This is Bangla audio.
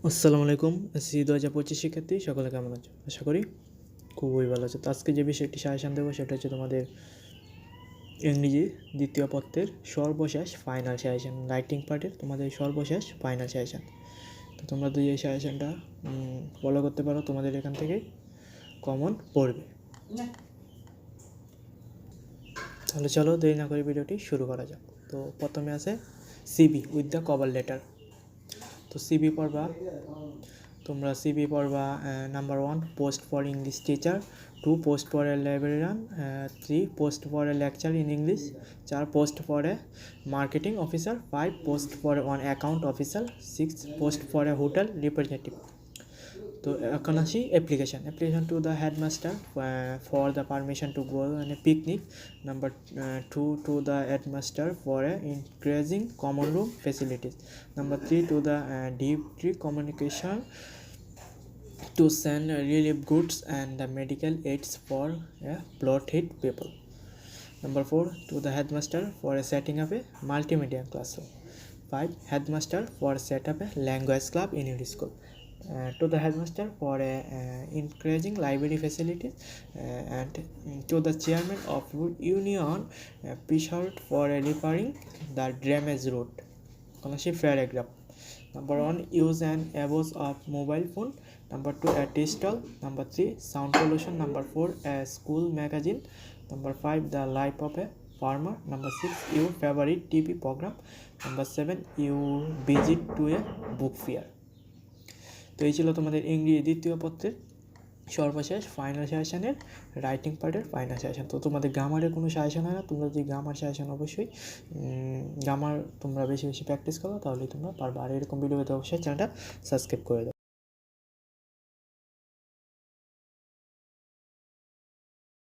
আসসালামু আলাইকুম। এসএসসি 2025 শিক্ষার্থী সকলে কেমন আছো? আশা করি খুবই ভালো আছো। তো আজকে যে বিষয়টি সাজেশন দেবো সেটা হচ্ছে তোমাদের ইংরেজি দ্বিতীয় পত্রের সর্বশেষ ফাইনাল সাজেশন, রাইটিং পার্টের তোমাদের সর্বশেষ ফাইনাল সাজেশন। তো তোমরা যদি এই সাজেশনটা ফলো করতে পারো তোমাদের এখান থেকে কমন পড়বে। তাহলে চলো দেরি না করে ভিডিওটি শুরু করা যাক। তো প্রথমে আছে CB with the cover letter. তো সিবি পড়বা তোমরা সিবি পড়বা number 1 post for English teacher, 2 post for a librarian, 3 post for a lecture in English, 4 post for a marketing officer, 5 post for one account officer, 6 post for a hotel representative. তো এখন আসি application to the headmaster for the permission to go on a picnic. Number 2 to the headmaster for a increasing common room facilities. Number 3 to the duty communication to send relief goods and the medical aids for plot hit people. Number 4 to the headmaster for setting up a multimedia classroom. 5 headmaster for set up a language club in your school. To the headmaster for increasing library facilities, and to the chairman of union Pishart for repairing the damaged road. Paragraph. Number 1 use and abuse of mobile phone. Number 2 a digital. Number 3 sound pollution. Number 4 a school magazine. Number 5 the life of a farmer. Number 6 your favorite TV program. Number 7 you visit to a book fair. তো এই ছিল তোমাদের ইংরেজি দ্বিতীয় পত্রের সর্বশেষ ফাইনাল সাজেশনের রাইটিং পার্টের ফাইনাল সাজেশন। তো তোমাদের গ্রামারের কোনো সাজেশন হয় না, তোমরা যদি গ্রামার সাজেশন অবশ্যই গ্রামার তোমরা বেশি বেশি প্র্যাকটিস করো তাহলেই তোমরা পারবে। আর এরকম ভিডিও পেতে অবশ্যই চ্যানেলটা সাবস্ক্রাইব করে দাও।